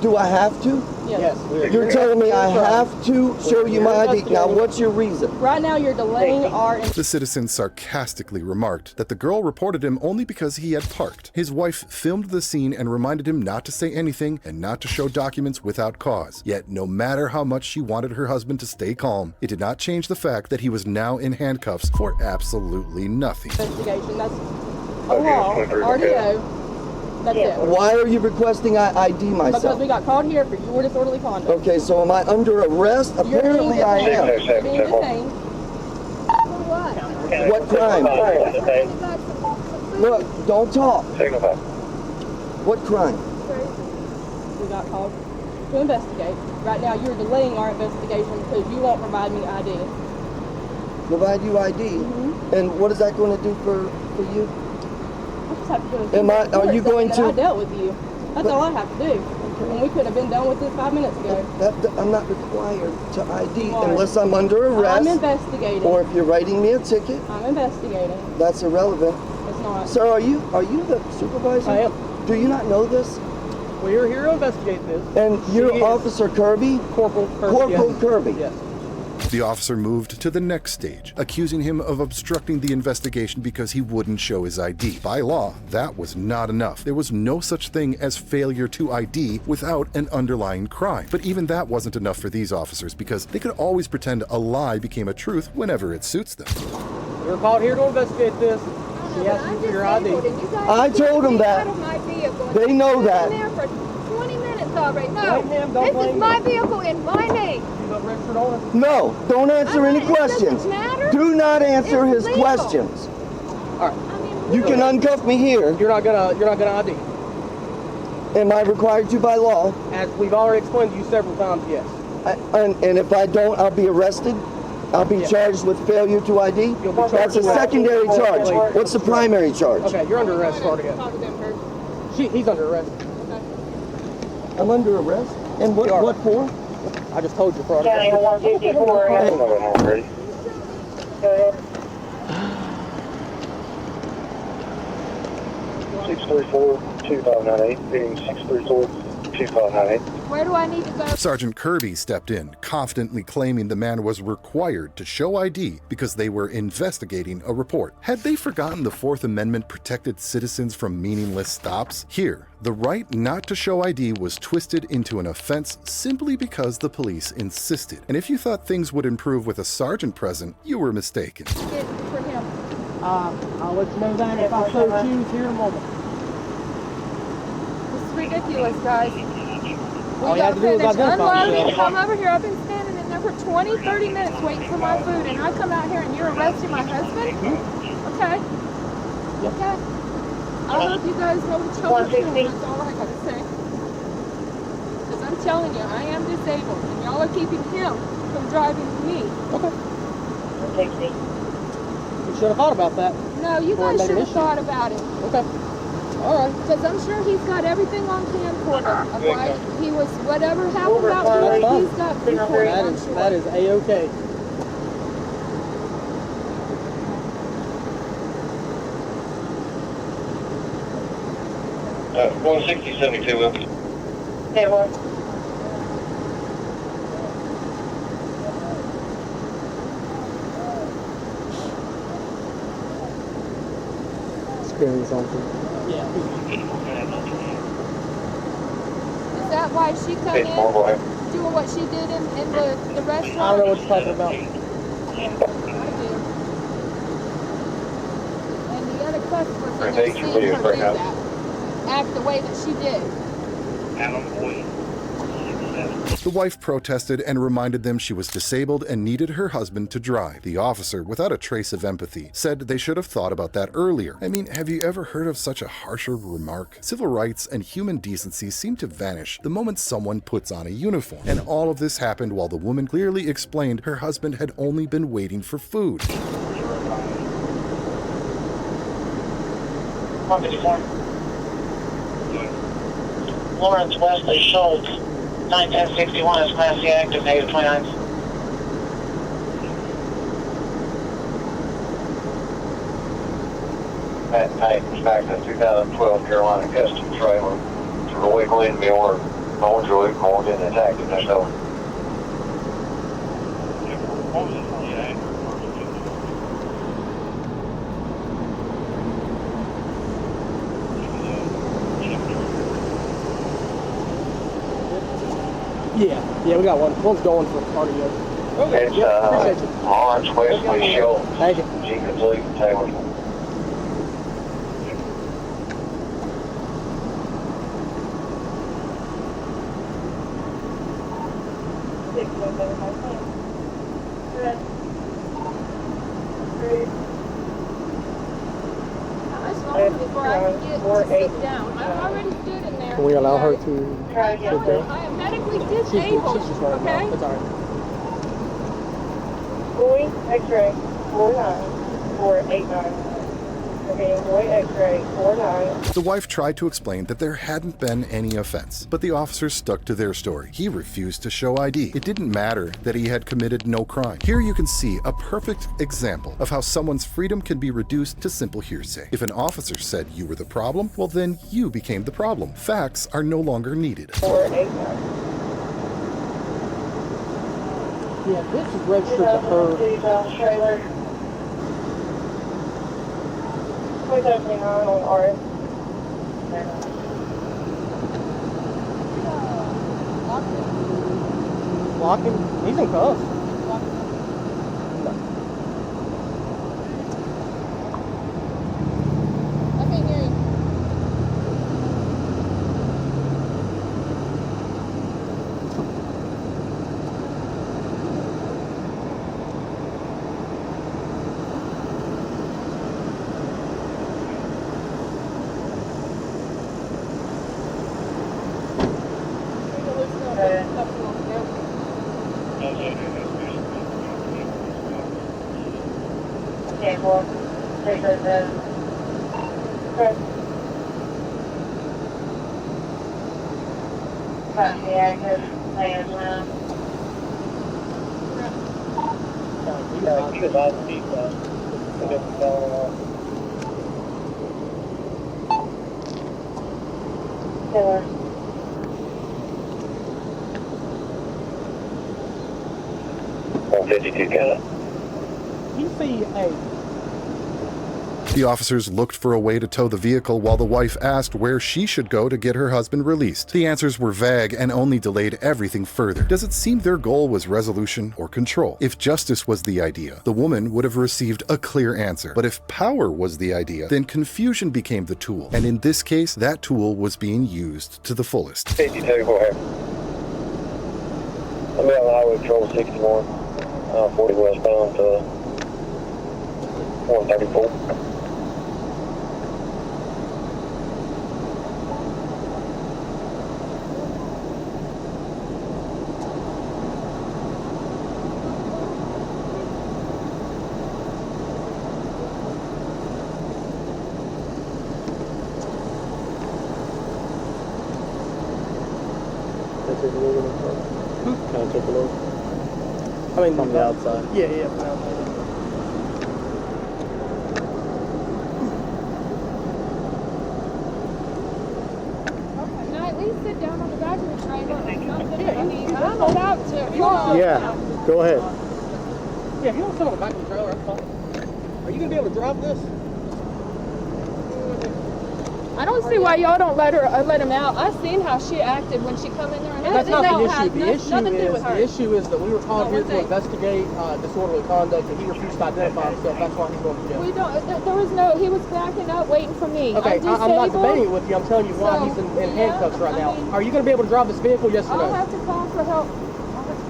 Do I have to? Yes. You're telling me I have to show you my ID. Now, what's your reason? Right now, you're delaying our... The citizen sarcastically remarked that the girl reported him only because he had parked. His wife filmed the scene and reminded him not to say anything and not to show documents without cause. Yet, no matter how much she wanted her husband to stay calm, it did not change the fact that he was now in handcuffs for absolutely nothing. Investigation, that's a law, RDO. That's it. Why are you requesting I ID myself? Because we got called here for your disorderly conduct. Okay, so am I under arrest? You're being Apparently I am. detained. You're being detained. For what? What crime? You got some food. Look, don't talk. What crime? We got called to investigate. Right now, you're delaying our investigation because you won't provide me ID. Provide you ID? And what is that going to do for you? I just have to go to Are you going to? I dealt with you. That's all I have to do. And we could have been done with this 5 minutes ago. I'm not required to ID unless I'm under arrest. I'm investigating. Or if you're writing me a ticket. I'm investigating. That's irrelevant. It's not. Sir, are you the supervisor? I am. Do you not know this? Well, you're here to investigate this. And you're Officer Kirby? Corporal Kirby. Corporal Kirby. Yes. The officer moved to the next stage, accusing him of obstructing the investigation because he wouldn't show his ID. By law, that was not enough. There was no such thing as failure to ID without an underlying crime. But even that wasn't enough for these officers because they could always pretend a lie became a truth whenever it suits them. You're called here to investigate this. She has to use your ID. I told them that. They know that. Been there for 20 minutes already. No, Blame him, don't this blame is my me. vehicle in my name. You got registered on it? No, don't answer any questions. Doesn't matter. Do not answer It's his legal. questions. All right. I mean, You can uncuff me here. You're not gonna ID. Am I required to by law? As we've already explained to you several times, yes. And if I don't, I'll be arrested? I'll be charged with failure to ID? You'll be charged That's a with- secondary charge. What's the primary charge? Okay, you're under arrest, Spartacus. Talk to them first. He's under arrest. I'm under arrest? And what for? I just told you, Spartacus. County 154. 634-2598, being 634-2598. where do I need to go? Sergeant Kirby stepped in, confidently claiming the man was required to show ID because they were investigating a report. Had they forgotten the Fourth Amendment protected citizens from meaningless stops? Here, the right not to show ID was twisted into an offense simply because the police insisted. And if you thought things would improve with a sergeant present, you were mistaken. Get for him. I'll let you know that if I so choose here in a moment. This is ridiculous, guys. All you have to do is identify unloading. yourself. Come over here. I've been standing in there for 20, 30 minutes waiting for my food, and I come out here and you're arresting my husband? Okay. Okay. I hope you guys know what you're doing. That's all I gotta say. Because I'm telling you, I am disabled, and y'all are keeping him from driving me. Okay. You should have thought about that. No, you Before it guys made should an have issue. thought about it. Okay. All right. Because I'm sure he's got everything on camcorder of why he was, whatever happened That's out there, fine. he's got recording, I'm sure. That is A-okay. Uh, 160-72, Will. Hey, well. Screening something. Yeah. Is that why she come Hey, small boy. in, doing what she did in the restaurant? I don't know what you're talking about. I do. And the other customers in there Thank you seeing for your her do breakout. that. Act the way that she did. Adam Boy. The wife protested and reminded them she was disabled and needed her husband to drive. The officer, without a trace of empathy, said they should have thought about that earlier. I mean, have you ever heard of such a harsher remark? Civil rights and human decency seem to vanish the moment someone puts on a uniform. And all of this happened while the woman clearly explained her husband had only been waiting for food. 154. Lawrence Wesley Schultz, 1961, is Class C active, negative 29. Pat Knight, in fact, a 2012 Carolina Custom trailer to the wiggle in me or going through it, going in and active, that's over. Yeah, we got one. One's going for part of you. Okay. It's Appreciate you. Lawrence Wesley Schultz, Thank you. Jenkins Lee, Taylor. down before I can get to sit down. I'm already stood in there. Can we allow her to sit down? I am medically disabled, okay? That's all right. Boy, X-ray 49489. Okay, boy, X-ray 49. The wife tried to explain that there hadn't been any offense, but the officers stuck to their story. He refused to show ID. It didn't matter that he had committed no crime. Here you can see a perfect example of how someone's freedom can be reduced to simple hearsay. If an officer said you were the problem, well then you became the problem. Facts are no longer needed. 489. Yeah, this is registered to her. Trailer. What's opening on RS? Lock him. He's in cuffs. I can't hear you. Table. Take those in. Okay. Got the active plans now. You can buy the seatbelt. Put it on. Taylor. On 52 count. You see a The officers looked for a way to tow the vehicle while the wife asked where she should go to get her husband released. The answers were vague and only delayed everything further. Does it seem their goal was resolution or control? If justice was the idea, the woman would have received a clear answer. But if power was the idea, then confusion became the tool. And in this case, that tool was being used to the fullest. 52, go ahead. I'm out on the highway patrol 61, 40 westbound to 134. Can I take a look? I mean, From the outside. Yeah, from the outside. Can I at least sit down on the back of the trailer or something? I mean, I'm allowed to. Yeah, go ahead. Yeah, if you don't sit on the back of the trailer, that's fine. Are you gonna be able to drive this? I don't see why y'all don't let him out. I seen how she acted when she come in there. And That's not the issue. Nothing to do with her. The issue is that we were called here to investigate disorderly conduct, and he refused to identify himself. That's why he's going to jail. We don't. There was no. He was backing up, waiting for me. Okay, I'm not debating it with you. I'm telling you why So, he's in handcuffs right now. I mean, Are you going to be able to drive this vehicle? Yes or I'll no? have to call for help.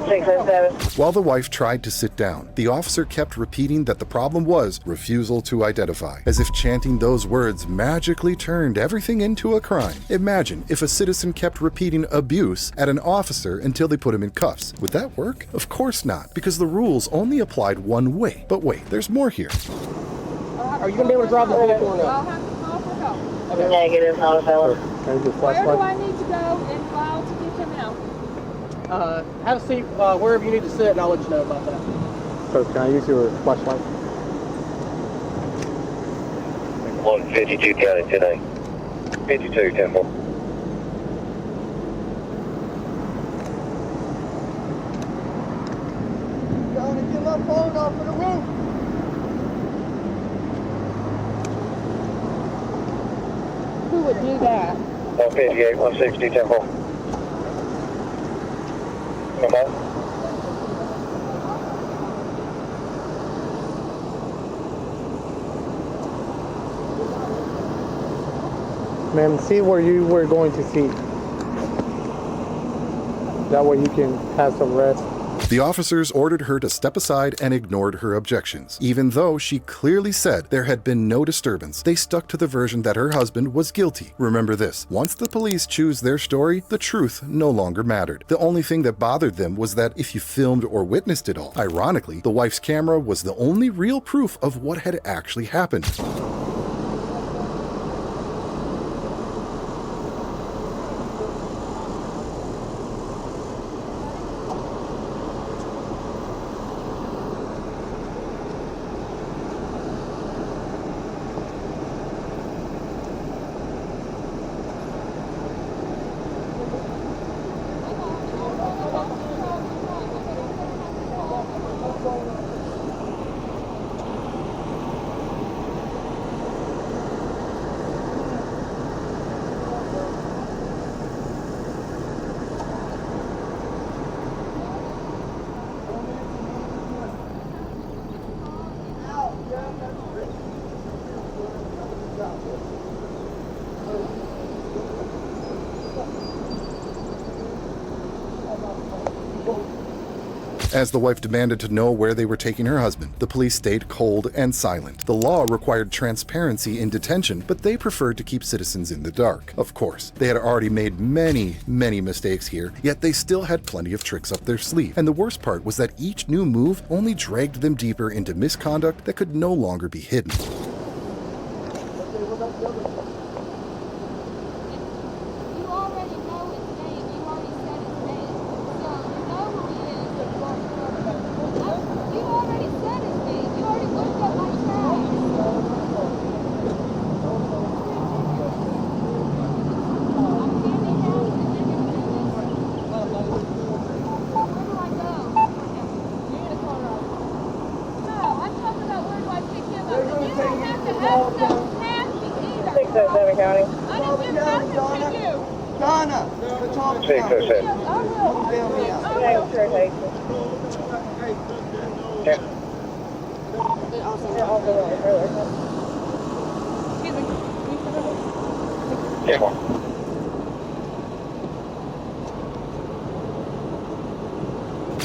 607. While the wife tried to sit down, the officer kept repeating that the problem was refusal to identify, as if chanting those words magically turned everything into a crime. Imagine if a citizen kept repeating abuse at an officer until they put him in cuffs. Would that work? Of course not, because the rules only applied one way. But wait, there's more here. Are you going to be able to drive the vehicle or I'll no? have to call for help. Negative, not a fellow. Can I use your Where do flashlight? I need to go and file to get him out? Have a seat wherever you need to sit, and I'll let you know about that. So can I use your flashlight? 152 county today. 52, 10-4. Gotta get my phone off of the roof. Who would do that? 158, 160, 10-4. Come on. Ma'am, see where you were going to sit. That way you can have some rest. The officers ordered her to step aside and ignored her objections. Even though she clearly said there had been no disturbance, they stuck to the version that her husband was guilty. Remember this, once the police choose their story, the truth no longer mattered. The only thing that bothered them was that if you filmed or witnessed it all, ironically, the wife's camera was the only real proof of what had actually happened. As the wife demanded to know where they were taking her husband, the police stayed cold and silent. The law required transparency in detention, but they preferred to keep citizens in the dark. Of course, they had already made many mistakes here, yet they still had plenty of tricks up their sleeve. And the worst part was that each new move only dragged them deeper into misconduct that could no longer be hidden. Donna, we're talking about it.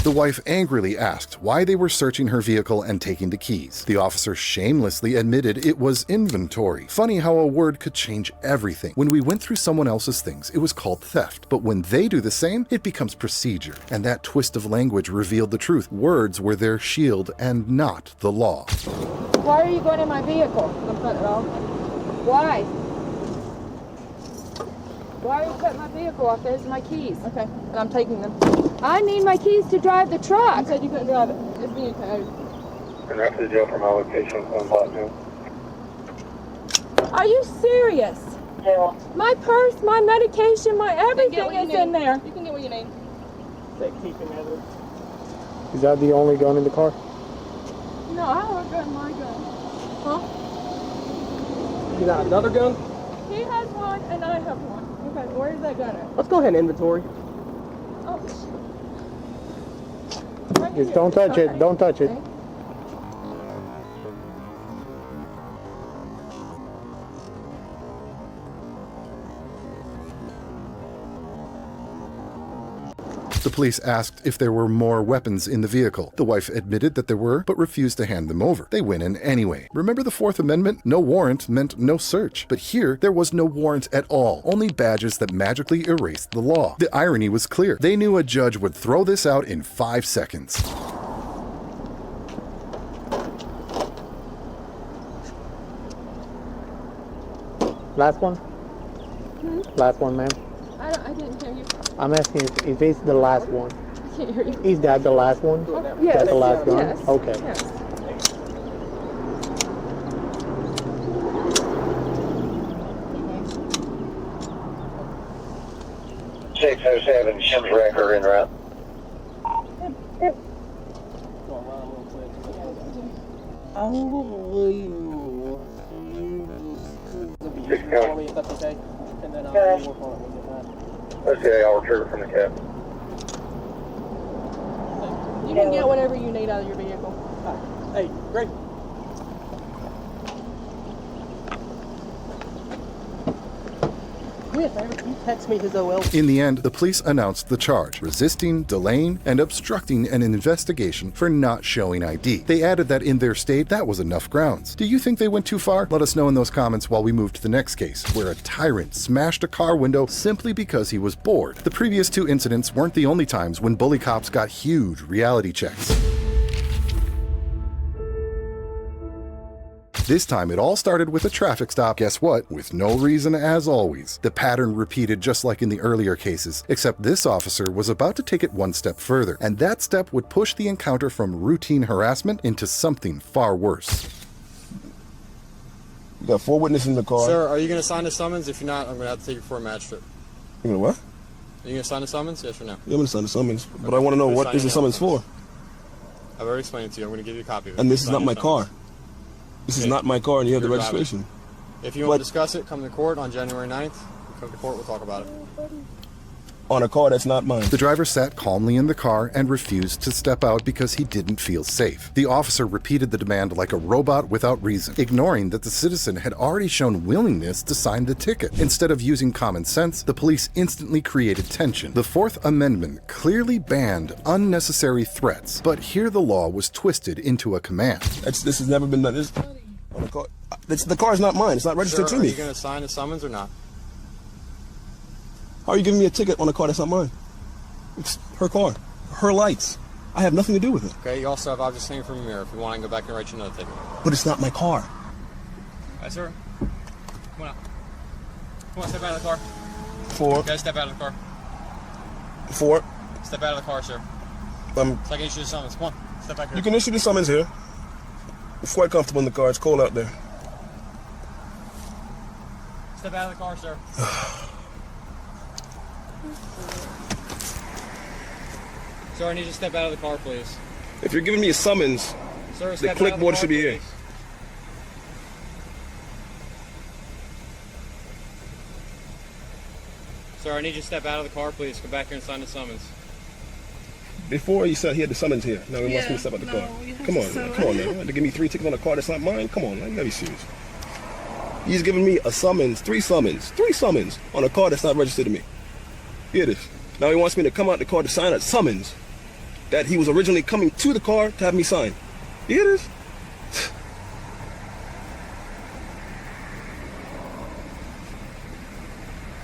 The wife angrily asked why they were searching her vehicle and taking the keys. The officer shamelessly admitted it was inventory. Funny how a word could change everything. When we went through someone else's things, it was called theft. But when they do the same, it becomes procedure. And that twist of language revealed the truth. Words were their shield and not the law. Why are you going in my vehicle? I'm cutting it off. Why? Why are you cutting my vehicle off? There's my keys. Okay, and I'm taking them. I need my keys to drive the truck. You said you couldn't drive it. It's being towed. And after the jail from my location on Blackmail. Are you serious? Yeah. My purse, my medication, my everything is in there. You can get what you need. Is that the only gun in the car? No, I have a gun, my gun. Huh? You got another gun? He has one and I have one. Okay, where's that gun at? Let's go ahead and inventory. Oh. Just don't touch it. Don't touch it. The police asked if there were more weapons in the vehicle. The wife admitted that there were, but refused to hand them over. They went in anyway. Remember the Fourth Amendment? No warrant meant no search. But here, there was no warrant at all. Only badges that magically erased the law. The irony was clear. They knew a judge would throw this out in 5 seconds. Last one? Last one, ma'am. I didn't hear you. I'm asking if it's the last one. I can't hear you. Is that the last one? Yes. That's the last gun? Yes. Okay. Yes. .607 Shim's Wrecker en route. Unbelievable. Call me if that's okay. And then I'll Okay. work on it when we get back. Okay, I'll retrieve it from the cab. You can get whatever you need out of your vehicle. Hey, great. Do me a favor, can you text me his OL? In the end, the police announced the charge: resisting, delaying, and obstructing an investigation for not showing ID. They added that in their state, that was enough grounds. Do you think they went too far? Let us know in those comments while we move to the next case, where a tyrant smashed a car window simply because he was bored. The previous two incidents weren't the only times when bully cops got huge reality checks. This time, it all started with a traffic stop. Guess what? With no reason, as always. The pattern repeated just like in the earlier cases, except this officer was about to take it one step further, and that step would push the encounter from routine harassment into something far worse. You got 4 witnesses in the car. Sir, are you going to sign the summons? If you're not, I'm going to have to take you for a magistrate. You know what? Are you going to sign the summons? Yes or no? Yeah, I'm going to sign the summons, but I want to know what is the summons for. I've already explained it to you. I'm going to give you a copy of it. And this is not my car. This is not my car, and you have the registration. If you want to discuss it, come to court on January 9th. Come to court, we'll talk about it. On a car that's not mine. The driver sat calmly in the car and refused to step out because he didn't feel safe. The officer repeated the demand like a robot without reason, ignoring that the citizen had already shown willingness to sign the ticket. Instead of using common sense, the police instantly created tension. The Fourth Amendment clearly banned unnecessary threats, but here the law was twisted into a command. This has never been done. The car is not mine. It's not registered to me. Are you going to sign the summons or not? How are you giving me a ticket on a car that's not mine? It's her car, her lights. I have nothing to do with it. Okay, you also have objects hanging from your mirror. If you want, I can go back and write you another ticket. But it's not my car. All right, sir. Come on out. Come on, step out of the car. 4. You guys step out of the car. 4. Step out of the car, sir. So I can issue the summons. Come on, step back here. You can issue the summons here. It's quite comfortable in the car. It's cold out there. Step out of the car, sir. Sir, I need you to step out of the car, please. If you're giving me a summons, sir, the clipboard should be here. Sir, I need you to step out of the car, please. Come back here and sign the summons. Before you said he had the summons here. Now he wants me to step out the car. Come on, man. Come on, man. You want to give me 3 tickets on a car that's not mine? Come on, man. You gotta be serious. He's giving me a summons, 3 summons on a car that's not registered to me. Here it is. Now he wants me to come out the car to sign a summons that he was originally coming to the car to have me sign. Here it is.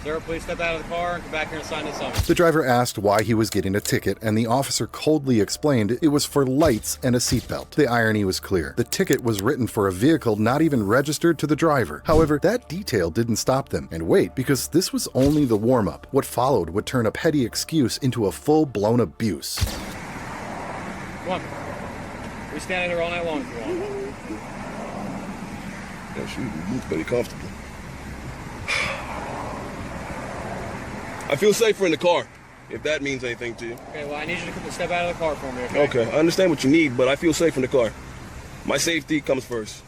Sir, please step out of the car and come back here and sign the summons. The driver asked why he was getting a ticket, and the officer coldly explained it was for lights and a seatbelt. The irony was clear. The ticket was written for a vehicle not even registered to the driver. However, that detail didn't stop them. And wait, because this was only the warm-up. What followed would turn a petty excuse into a full-blown abuse. Come on. We stand here all night long if you want. Yeah, she looks pretty comfortable. I feel safer in the car, if that means anything to you. Okay, well, I need you to step out of the car for me, okay? Okay, I understand what you need, but I feel safe in the car. My safety comes first.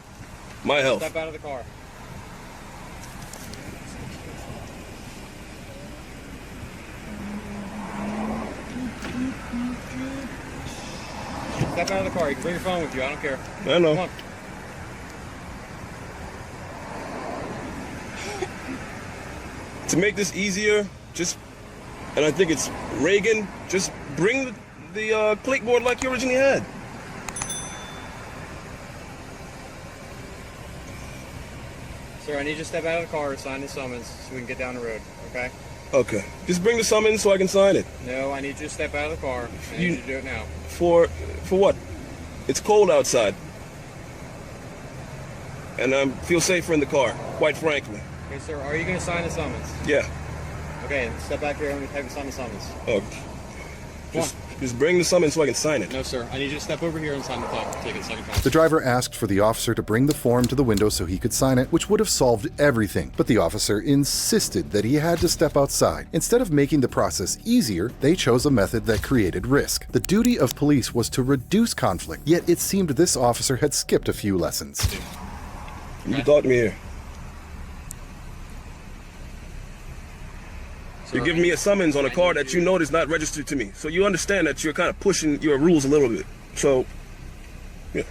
My health. Step out of the car. Step out of the car. You can bring your phone with you. I don't care. I know. Come on. To make this easier, and I think it's Reagan, just bring the clipboard like you originally had. Sir, I need you to step out of the car and sign the summons so we can get down the road, okay? Okay. Just bring the summons so I can sign it. No, I need you to step out of the car. I need you to do it now. For what? It's cold outside. And I feel safer in the car, quite frankly. Okay, sir, are you going to sign the summons? Yeah. Okay, step back here and have you sign the summons. Oh, just bring the summons so I can sign it. No, sir. I need you to step over here and sign the ticket second time. The driver asked for the officer to bring the form to the window so he could sign it, which would have solved everything. But the officer insisted that he had to step outside. Instead of making the process easier, they chose a method that created risk. The duty of police was to reduce conflict, yet it seemed this officer had skipped a few lessons. You can talk to me here. You're giving me a summons on a car that you know is not registered to me. So you understand that you're kind of pushing your rules a little bit. So, yeah.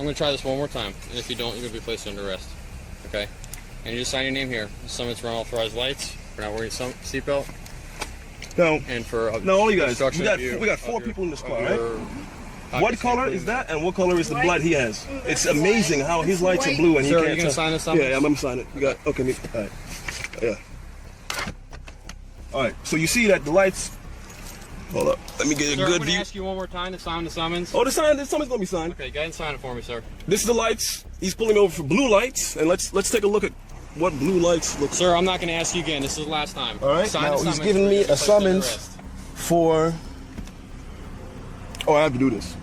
I'm gonna try this one more time, and if you don't, you're gonna be placed under arrest. Okay? And you just sign your name here. Summons for unauthorized lights. For not wearing some seatbelt. No. And for no, all you guys. We We got 4 people in this car, right? What color is that, and what color is the blood he has? It's amazing how his lights are blue and he Sir, can't. you gonna sign this summons? Yeah, I'm gonna sign it. You got okay. All right. Yeah. All right. So you see that the lights. Hold up. Let me get a Sir, good I'm gonna view. ask you one more time to sign the summons. Oh, the summons gonna be signed. Okay, go ahead and sign it for me, sir. This is the lights. He's pulling me over for blue lights, and let's take a look at what blue lights look. Sir, I'm not gonna ask you again. This is the last time. All right. Sign Now the he's summons giving or me you're a placed under summons arrest. for. Oh, I have to do this.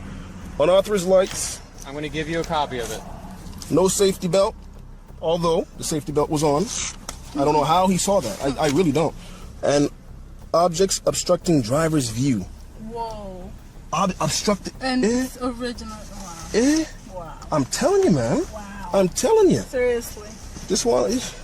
Unauthorized lights. I'm gonna give you a copy of it. No safety belt, although the safety belt was on. I don't know how he saw that. I really don't. And objects obstructing driver's view. Whoa. Obstructed. And it's original. Wow. Wow. I'm telling you, man. Wow. I'm telling you. Seriously. This one is.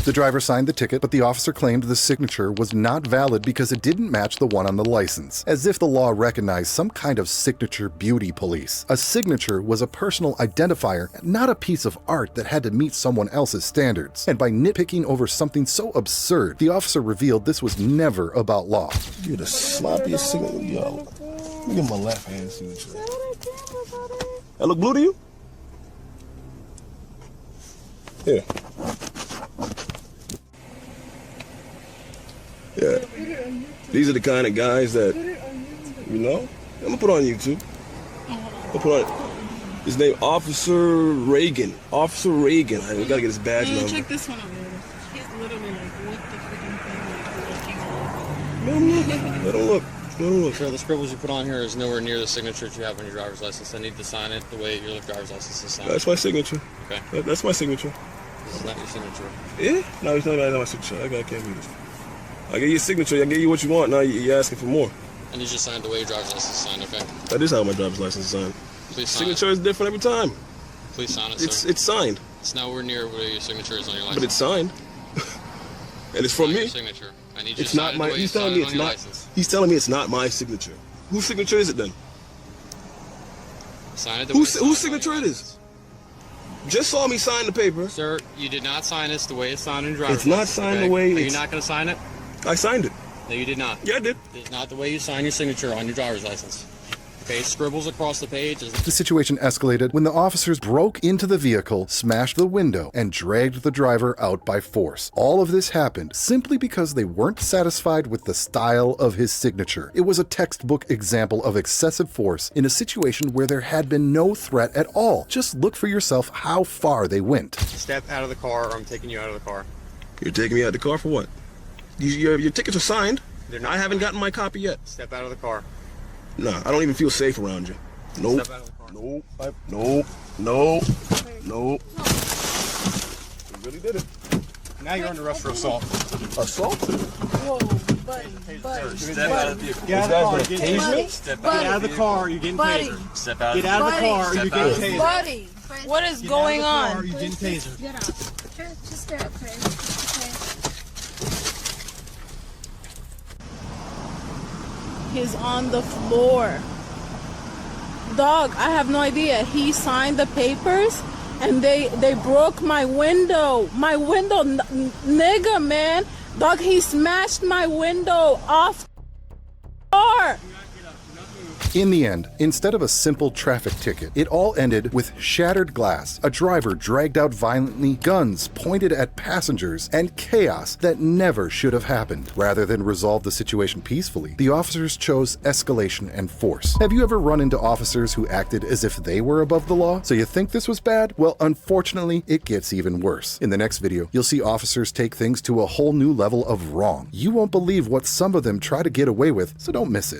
The driver signed the ticket, but the officer claimed the signature was not valid because it didn't match the one on the license, as if the law recognized some kind of signature beauty police. A signature was a personal identifier, not a piece of art that had to meet someone else's standards. And by nitpicking over something so absurd, the officer revealed this was never about law. You're the sloppiest signature. Yo, let me give my left hand signature. That look blue to you? Here. Yeah. These are the kind of guys that, you know, I'm gonna put on YouTube. I'll put on his name, Officer Reagan. Officer Reagan. We gotta get his badge number. Check this one out. He's literally like, what the freaking thing? Like, Let him look. Let him look. Sir, the scribbles you put on here is nowhere near the signature that you have on your driver's license. I need to sign it the way your driver's license is signed. That's my signature. Okay. That's my signature. This is not your signature. Yeah? No, it's not my signature. I can't do this. I get your signature. I get you what you want. Now you're asking for more. I need you to sign it the way your driver's license is signed, okay? That is how my driver's license is signed. Please sign Signature is different every time. Please sign it, sir. It's signed. It's nowhere near where your signature is on your license. But it's signed. And it's from not me. Your signature. I need you It's to not sign my. it the way He's you telling sign me it it's on your not. license. He's telling me it's not my signature. Whose signature is it then? Sign it the way Whose signature it is? Just saw me sign the paper. Sir, you did not sign this the way it's signed in your driver's It's not license, signed okay? the way Are you it's- not going to sign it? I signed it. No, you did not. Yeah, I did. It's not the way you sign your signature on your driver's license. Okay, scribbles across the page is The situation escalated when the officers broke into the vehicle, smashed the window, and dragged the driver out by force. All of this happened simply because they weren't satisfied with the style of his signature. It was a textbook example of excessive force in a situation where there had been no threat at all. Just look for yourself how far they went. step out of the car or I'm taking you out of the car. You're taking me out of the car for what? Your tickets are signed. They're not I haven't signed. gotten my copy yet. Step out of the car. Nah, I don't even feel safe around you. Nope. Step out of the car. Nope. Nope. Nope. You really did it. Now you're under arrest for assault. Assault? Whoa, buddy. Step out of the vehicle. Get out of the car. You're getting Buddy. tasered. Step Buddy. Get out of the car. You're getting Buddy. tasered. Step out. Get out of the Buddy. car. You're Step out. getting tasered. Buddy, what is Get going out of the car, on? You're getting tasered. Get out. Just stay up, okay? Okay. He's on the floor. Dog, I have no idea. He signed the papers and they broke my window. My window, nigga, man. Dog, he smashed my window off the car. In the end, instead of a simple traffic ticket, it all ended with shattered glass, a driver dragged out violently, guns pointed at passengers, and chaos that never should have happened. Rather than resolve the situation peacefully, the officers chose escalation and force. Have you ever run into officers who acted as if they were above the law? So you think this was bad? Well, unfortunately, it gets even worse. In the next video, you'll see officers take things to a whole new level of wrong. You won't believe what some of them try to get away with, so don't miss it.